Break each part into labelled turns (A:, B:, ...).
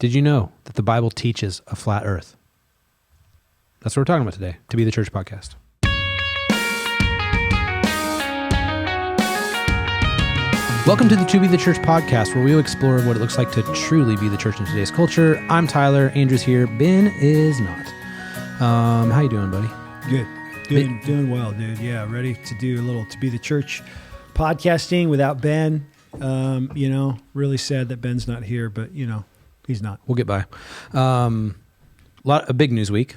A: Did you know that the Bible teaches a flat earth? That's what we're talking about today, To Be the Church podcast. Welcome to the To Be the Church podcast, where we'll explore what it looks like to truly be the church in today's culture. I'm Tyler. Andrew's here. Ben is not. How you doing, buddy?
B: Good. Doing well, dude. Yeah, ready to do a little To Be the Church podcasting without Ben. Really sad that Ben's not here, but, he's not.
A: We'll get by. A big news week,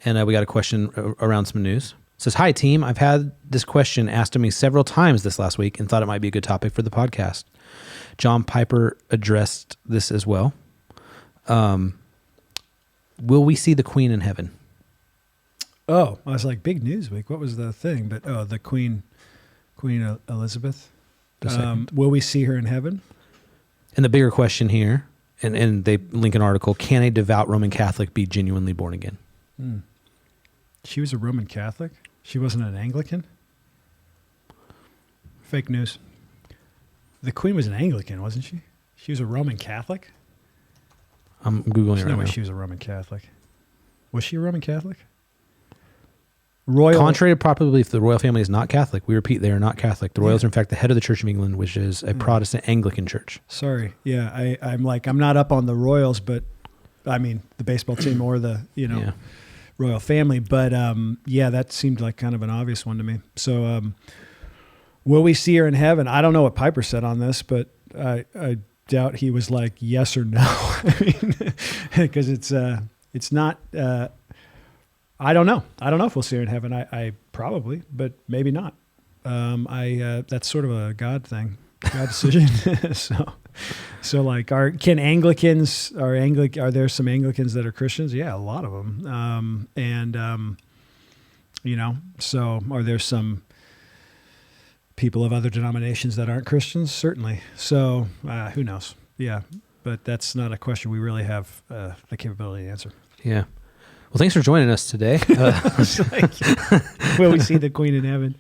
A: and we got a question around some news. It says, "Hi, team. I've had this question asked of me several times this last week and thought it might be a good topic for the podcast. John Piper addressed this as well. Will we see the Queen in heaven?"
B: Oh, I was like, big news week. What was the thing? But, the Queen Elizabeth. Will we see her in heaven?
A: And the bigger question here, and they link an article, can a devout Roman Catholic be genuinely born again?
B: She was a Roman Catholic? She wasn't an Anglican? Fake news. The Queen was an Anglican, wasn't she? She was a Roman Catholic?
A: I'm Googling
B: There's
A: it right
B: no way
A: now.
B: she was a Roman Catholic. Was she a Roman Catholic?
A: Contrary to popular belief, the royal family is not Catholic. We repeat, they are not Catholic. The royals are, in fact, the head of the Church of England, which is a Protestant Anglican church.
B: Sorry. Yeah, I'm not up on the Royals, but I mean the baseball team or the, royal family. But that seemed like kind of an obvious one to me. So will we see her in heaven? I don't know what Piper said on this, but I doubt he was like yes or no. I mean, because it's not... I don't know. I don't know if we'll see her in heaven. I probably, but maybe not. That's sort of a God thing, God decision. So like, are there some Anglicans that are Christians? Yeah, a lot of them. So are there some people of other denominations that aren't Christians? Certainly. So who knows? Yeah, but that's not a question we really have the capability to answer.
A: Yeah. Well, thanks for joining us today.
B: Will we see the Queen in heaven?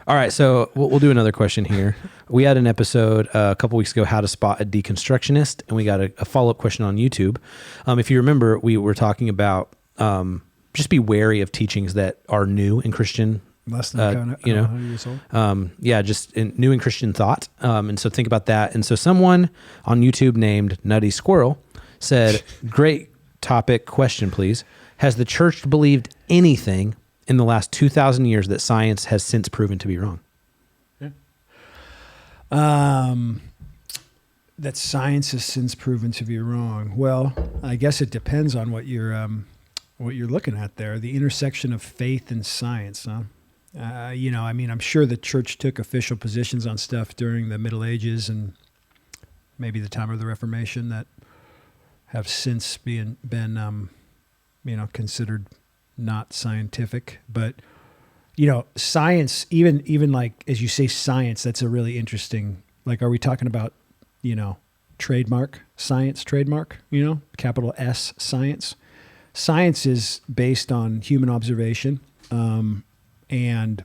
A: All right, so we'll do another question here. We had an episode a couple weeks ago, How to Spot a Deconstructionist, and we got a follow-up question on YouTube. If you remember, we were talking about just be wary of teachings that are new in Christian.
B: Less than 100 years old.
A: Just new in Christian thought. And so think about that. And so someone on YouTube named Nutty Squirrel said, "Great topic, question please. Has the church believed anything in the last 2,000 years that science has since proven to be wrong?"
B: Yeah. That science has since proven to be wrong. Well, I guess it depends on what you're looking at there. The intersection of faith and science, huh? I'm sure the church took official positions on stuff during the Middle Ages and maybe the time of the Reformation that have since been considered not scientific. But science, even like as you say science, that's a really interesting, like, are we talking about trademark, capital S science? Science is based on human observation, and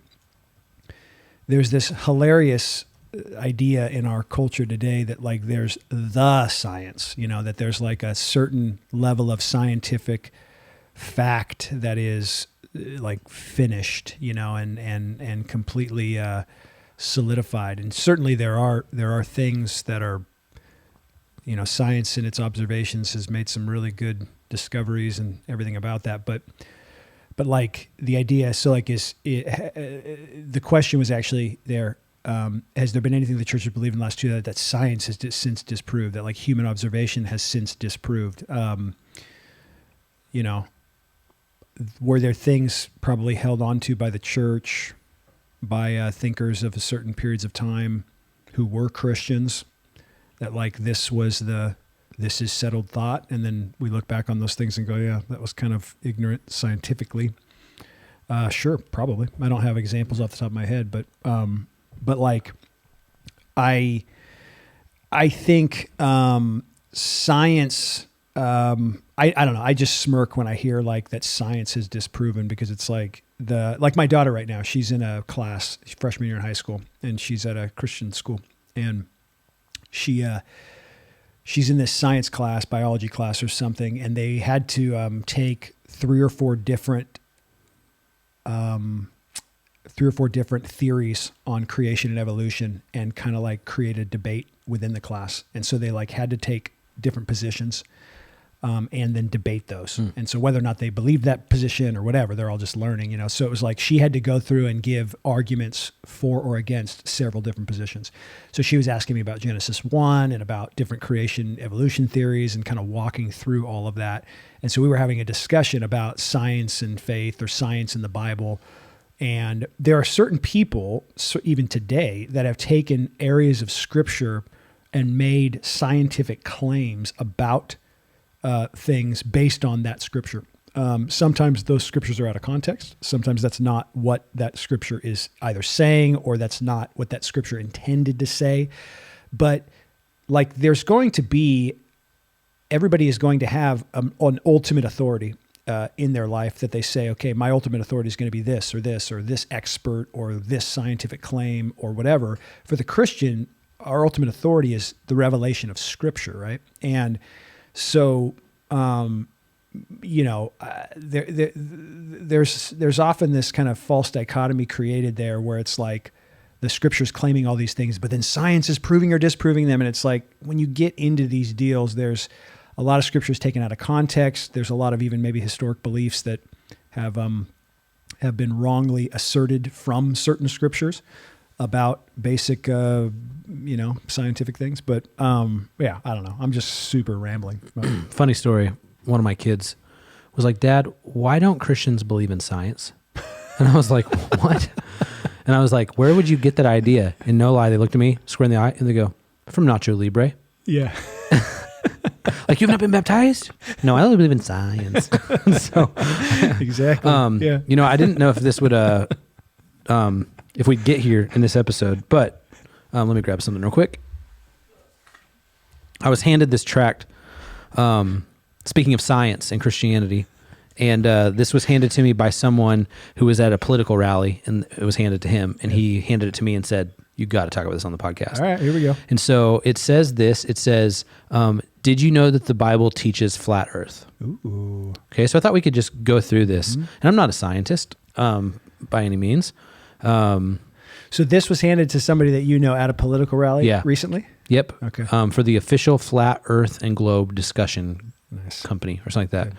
B: there's this hilarious idea in our culture today that like there's the science, that there's like a certain level of scientific fact that is like finished, and completely solidified. And certainly there are things that are, science in its observations has made some really good discoveries and everything about that. But like the idea, so like the question was actually there. Has there been anything the church has believed in the last 2 that science has since disproved, that like human observation has since disproved? Were there things probably held onto by the church, by thinkers of certain periods of time who were Christians, that like this is settled thought, and then we look back on those things and go, yeah, that was kind of ignorant scientifically. Sure, probably. I don't have examples off the top of my head, but like, I think science. I don't know. I just smirk when I hear like that science is disproven, because it's like my daughter right now. She's in a class, freshman year in high school, and she's at a Christian school, and she she's in this science class, biology class or something, and they had to take three or four different theories on creation and evolution and kind of like create a debate within the class. And so they like had to take different positions and then debate those. And so whether or not they believed that position or whatever, they're all just learning, you know. So it was like she had to go through and give arguments for or against several different positions. So she was asking me about Genesis 1 and about different creation evolution theories and kind of walking through all of that. And so we were having a discussion about science and faith or science in the Bible. And there are certain people, so even today, that have taken areas of Scripture and made scientific claims about things based on that Scripture. Sometimes those Scriptures are out of context. Sometimes that's not what that Scripture is either saying, or that's not what that Scripture intended to say. But like, there's going to be, everybody is going to have an ultimate authority in their life that they say, okay, my ultimate authority is going to be this or this expert or this scientific claim or whatever. For the Christian, our ultimate authority is the revelation of Scripture, right? And so, you know, there's often this kind of false dichotomy created there where it's like the Scripture's claiming all these things, but then science is proving or disproving them. And it's like, when you get into these deals, there's a lot of Scriptures taken out of context. There's a lot of even maybe historic beliefs that have been wrongly asserted from certain Scriptures about basic, you know, scientific things. But yeah, I don't know. I'm just super rambling.
A: Funny story. One of my kids was like, "Dad, why don't Christians believe in science?" And I was like, "What?" And I was like, "Where would you get that idea?" And no lie, they looked at me square in the eye and they go, "From Nacho Libre."
B: Yeah.
A: Like, you've not been baptized? No, I only believe in science. So,
B: exactly. Yeah.
A: You know, I didn't know if this would, if we'd get here in this episode, but let me grab something real quick. I was handed this tract, speaking of science and Christianity, and this was handed to me by someone who was at a political rally, and it was handed to him, and he handed it to me and said, "You got to talk about this on the podcast."
B: All right, here we go.
A: And so it says this, it says, did you know that the Bible teaches flat earth?
B: Ooh.
A: Okay, so I thought we could just go through this. And I'm not a scientist by any means.
B: So this was handed to somebody that you know at a political rally recently?
A: Yep.
B: Okay.
A: For the official Flat Earth and Globe discussion company or something like that.
B: Good.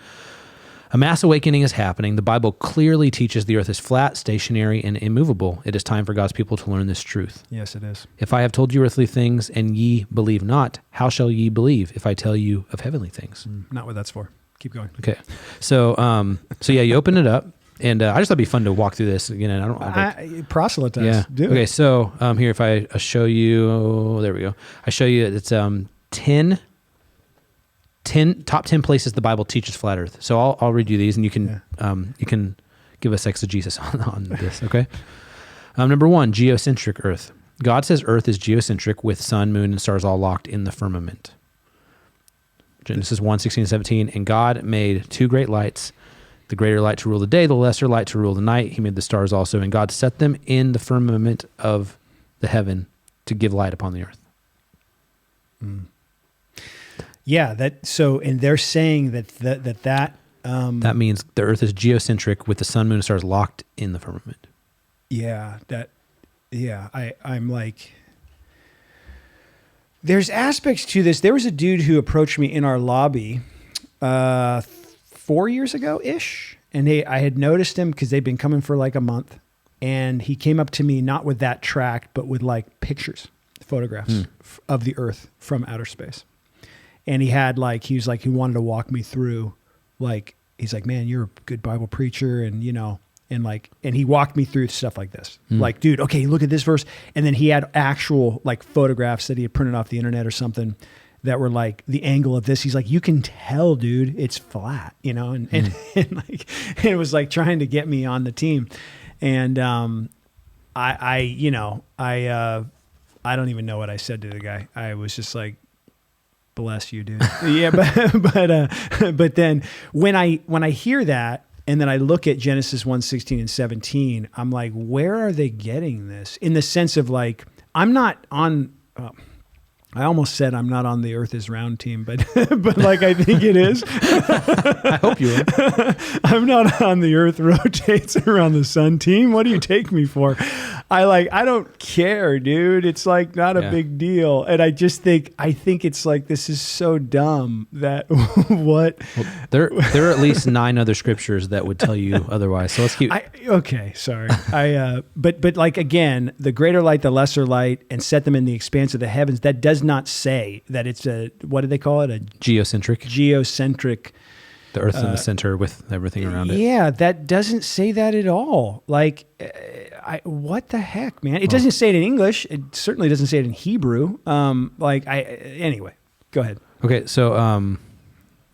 A: A mass awakening is happening. The Bible clearly teaches the earth is flat, stationary, and immovable. It is time for God's people to learn this truth.
B: Yes, it is.
A: If I have told you earthly things and ye believe not, how shall ye believe if I tell you of heavenly things?
B: Not what that's for. Keep going.
A: Okay. So, yeah, you open it up, and I just thought it'd be fun to walk through this again. And I don't
B: proselytize.
A: Yeah.
B: Do
A: okay.
B: it.
A: So, here, if I show you, there we go. I show you, it's top 10 places the Bible teaches flat earth. So I'll read you these, and you can give us exegesis on this. Okay. Number 1, geocentric Earth. God says Earth is geocentric with sun, moon, and stars all locked in the firmament. Genesis 1:16-17. And God made 2 great lights, the greater light to rule the day, the lesser light to rule the night. He made the stars also, and God set them in the firmament of the heaven to give light upon the earth.
B: Yeah, and they're saying that
A: that means the earth is geocentric with the sun, moon, and stars locked in the firmament.
B: I'm like, there's aspects to this. There was a dude who approached me in our lobby 4 years ago-ish, and I had noticed him because they'd been coming for like a month, and he came up to me not with that tract, but with like pictures, photographs of the earth from outer space. And he wanted to walk me through, like, he's like, "Man, you're a good Bible preacher." And, you know, and he walked me through stuff like this. Like, dude, okay, look at this verse. And then he had actual like photographs that he had printed off the internet or something that were like the angle of this. He's like, "You can tell, dude, it's flat," you know? And like, it was like trying to get me on the team. And, I don't even know what I said to the guy. I was just like, "Bless you, dude." Yeah, but then when I hear that, and then I look at Genesis 1:16 and 17, I'm like, where are they getting this? In the sense of like, I'm not on I almost said I'm not on the Earth is round team, but but like I think it is.
A: I hope you are.
B: I'm not on the Earth rotates around the sun team. What do you take me for? I don't care, dude. It's like not a big deal. And I think it's like, this is so dumb that what?
A: Well, there are at least 9 other scriptures that would tell you otherwise. So let's keep.
B: Okay, sorry. But like, again, the greater light, the lesser light, and set them in the expanse of the heavens. That does not say that it's what do they call it? A geocentric.
A: The Earth's in the center with everything around it.
B: Yeah, that doesn't say that at all. Like, what the heck, man? It doesn't say it in English. It certainly doesn't say it in Hebrew. Anyway, go ahead.
A: Okay, so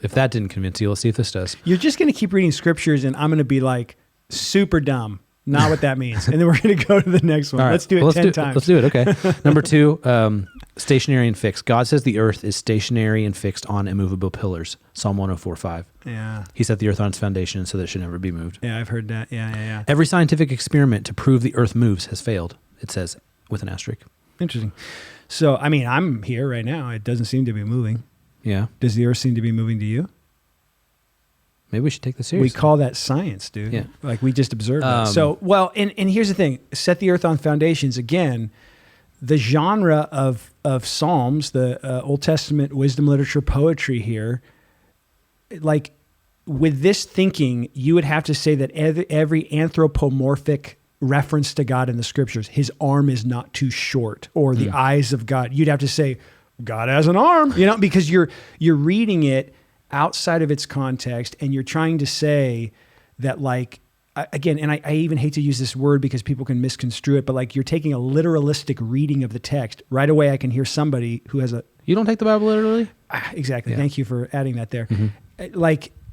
A: if that didn't convince you, let's see if this does.
B: You're just going to keep reading scriptures, and I'm going to be like, super dumb. Not what that means. And then we're going to go to the next one.
A: Right.
B: Let's do it 10 times.
A: Let's do it, okay. Number 2, stationary and fixed. God says the earth is stationary and fixed on immovable pillars. Psalm 104:5.
B: Yeah.
A: He set the earth on its foundation so that it should never be moved.
B: Yeah, I've heard that. Yeah.
A: Every scientific experiment to prove the earth moves has failed, it says with an asterisk.
B: Interesting. So, I mean, I'm here right now. It doesn't seem to be moving.
A: Yeah.
B: Does the earth seem to be moving to you?
A: Maybe we should take this seriously.
B: We call that science, dude.
A: Yeah.
B: Like, we just observe that. So, well, and here's the thing. Set the earth on foundations. Again, the genre of Psalms, the Old Testament wisdom literature poetry here, like, with this thinking, you would have to say that every anthropomorphic reference to God in the scriptures, his arm is not too short, or the eyes of God. You'd have to say, God has an arm, because you're reading it outside of its context, and you're trying to say that, like, again, and I even hate to use this word because people can misconstrue it, but like, you're taking a literalistic reading of the text. Right away, I can hear somebody who has
A: You don't take the Bible literally?
B: Exactly.
A: Yeah.
B: Thank you for adding that there.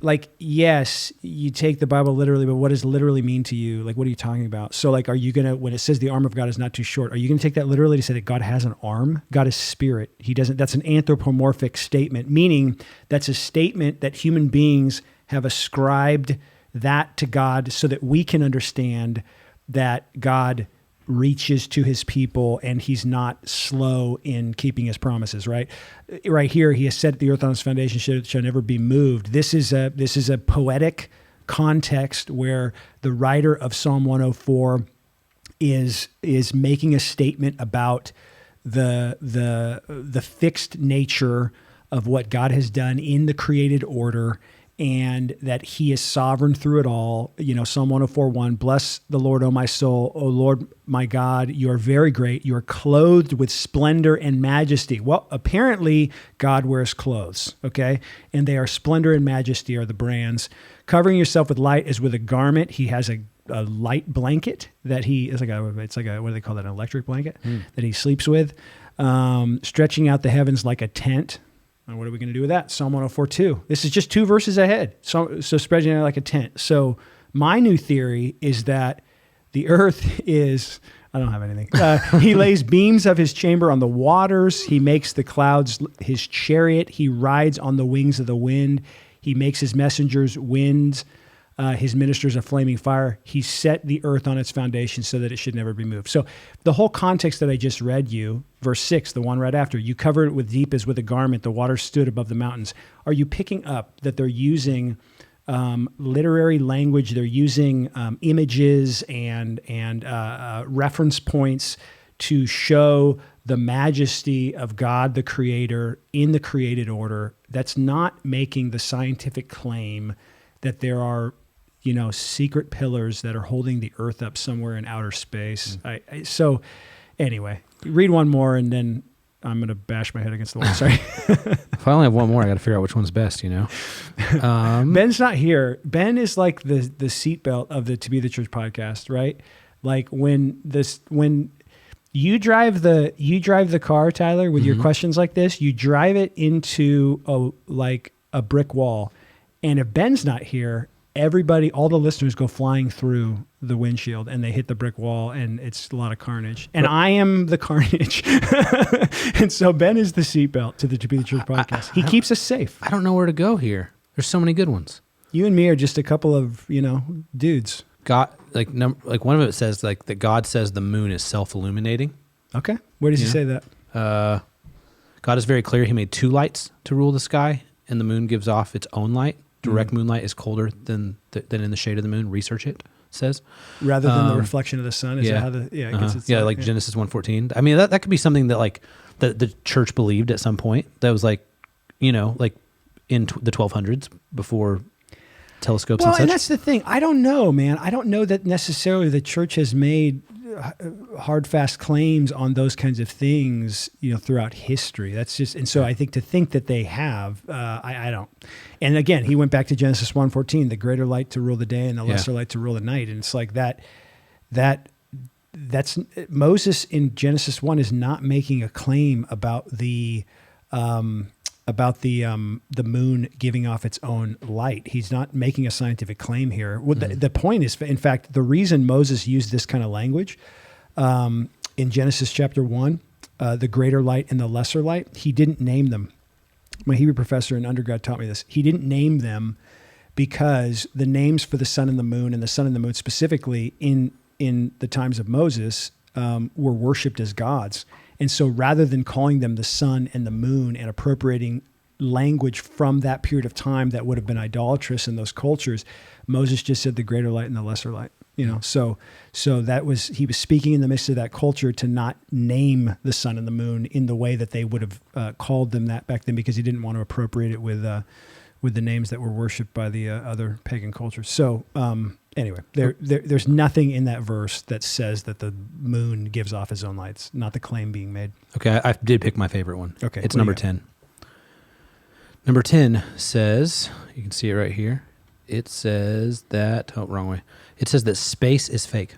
B: Like, yes, you take the Bible literally, but what does literally mean to you? Like, what are you talking about? So, like, are you going to, when it says the arm of God is not too short, are you going to take that literally to say that God has an arm? God is spirit. He doesn't, that's an anthropomorphic statement, meaning that's a statement that human beings have ascribed that to God so that we can understand that God reaches to his people and he's not slow in keeping his promises, right? Right here, he has set the earth on its foundation, shall never be moved. This is a poetic context where the writer of Psalm 104 is making a statement about the fixed nature of what God has done in the created order, and that he is sovereign through it all. Psalm 104:1, bless the Lord, O my soul. O Lord, my God, you are very great. You are clothed with splendor and majesty. Well, apparently God wears clothes, okay? And they are splendor and majesty are the brands. Covering yourself with light as with a garment. He has a light blanket that it's like a, what do they call that? An electric blanket that he sleeps with. Stretching out the heavens like a tent. And what are we going to do with that? Psalm 104:2. This is just 2 verses ahead. So spreading out like a tent. So my new theory is that the earth is, I don't have anything. He lays beams of his chamber on the waters. He makes the clouds his chariot. He rides on the wings of the wind. He makes his messengers winds. His ministers a flaming fire. He set the earth on its foundation so that it should never be moved. So the whole context that I just read you, verse 6, the one right after, you covered it with deep as with a garment, the water stood above the mountains. Are you picking up that they're using literary language? They're using images and reference points to show the majesty of God, the creator, in the created order. That's not making the scientific claim that there are secret pillars that are holding the earth up somewhere in outer space. So anyway, read one more and then I'm going to bash my head against the wall. Sorry.
A: If I only have one more, I got to figure out which one's best,
B: Ben's not here. Ben is like the seatbelt of the To Be the Church podcast, right? Like when you drive the car, Tyler, with your questions like this, you drive it into a brick wall. And if Ben's not here, all the listeners go flying through the windshield and they hit the brick wall and it's a lot of carnage. And I am the carnage. And so Ben is the seatbelt to the To Be the Church podcast. He keeps us safe.
A: I don't know where to go here. There's so many good ones.
B: You and me are just a couple of, dudes.
A: God, like one of it says that God says the moon is self-illuminating.
B: Okay. Where does he say that?
A: God is very clear. He made 2 lights to rule the sky, and the moon gives off its own light. Direct moonlight is colder than in the shade of the moon. Research it says.
B: Rather than the reflection of the sun. Is that how it gets its light?
A: Like Genesis 1:14. I mean, that could be something that like the church believed at some point. That was like, like in the 1200s before telescopes and such.
B: And that's the thing. I don't know, man. I don't know that necessarily the church has made hard, fast claims on those kinds of things, throughout history. That's just, and so I think to think that they have, I don't. And again, he went back to Genesis 1:14, the greater light to rule the day and the lesser light to rule the night. And it's like that's Moses in Genesis 1 is not making a claim about the moon giving off its own light. He's not making a scientific claim here. The point is, in fact, the reason Moses used this kind of language in Genesis chapter 1, the greater light and the lesser light, he didn't name them. My Hebrew professor in undergrad taught me this. He didn't name them because the names for the sun and the moon specifically in the times of Moses were worshipped as gods. And so rather than calling them the sun and the moon and appropriating language from that period of time that would have been idolatrous in those cultures, Moses just said the greater light and the lesser light. So he was speaking in the midst of that culture to not name the sun and the moon in the way that they would have called them that back then, because he didn't want to appropriate it with the names that were worshipped by the other pagan cultures. So anyway, there's nothing in that verse that says that the moon gives off its own lights, not the claim being made.
A: Okay, I did pick my favorite one.
B: Okay.
A: It's number 10. Number 10 says, you can see it right here. It says that, wrong way. It says that space is fake.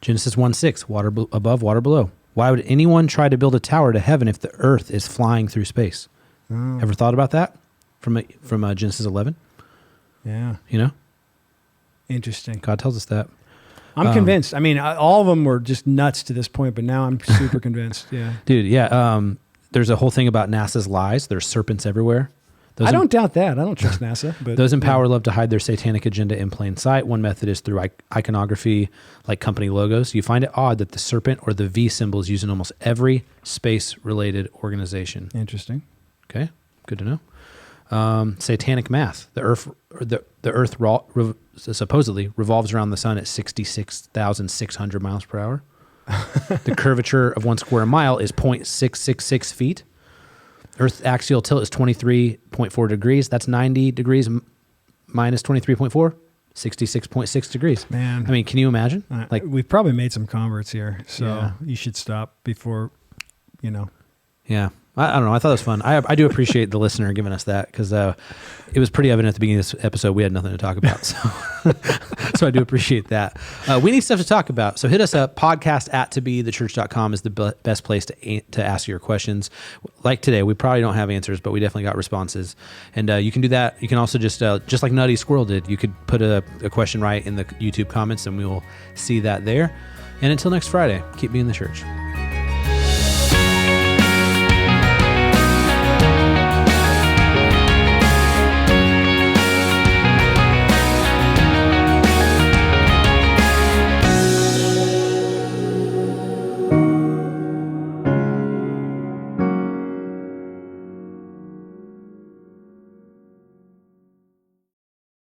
A: Genesis 1:6, water above, water below. Why would anyone try to build a tower to heaven if the earth is flying through space? Oh. Ever thought about that from Genesis 11?
B: Yeah. Interesting.
A: God tells us that.
B: I'm convinced. I mean, all of them were just nuts to this point, but now I'm super convinced. Yeah.
A: Dude, yeah. There's a whole thing about NASA's lies. There's serpents everywhere.
B: I don't doubt that. I don't trust NASA. But
A: those in power love to hide their satanic agenda in plain sight. One method is through iconography, like company logos. You find it odd that the serpent or the V symbol is used in almost every space-related organization.
B: Interesting.
A: Okay, good to know. Satanic Math. The Earth supposedly revolves around the sun at 66,600 miles per hour. The curvature of 1 square mile is 0.666 feet. Earth's axial tilt is 23.4 degrees. That's 90 degrees minus 23.4, 66.6 degrees.
B: Man.
A: I mean, can you imagine?
B: We've probably made some converts here, so you should stop before,
A: Yeah. I don't know. I thought it was fun. I do appreciate the listener giving us that, because it was pretty evident at the beginning of this episode we had nothing to talk about. So I do appreciate that. We need stuff to talk about. So hit us up. podcast@tobeethechurch.com is the best place to ask your questions. Like today, we probably don't have answers, but we definitely got responses. And you can do that. You can also just like Nutty Squirrel did, you could put a question right in the YouTube comments and we will see that there. And until next Friday, keep being the church.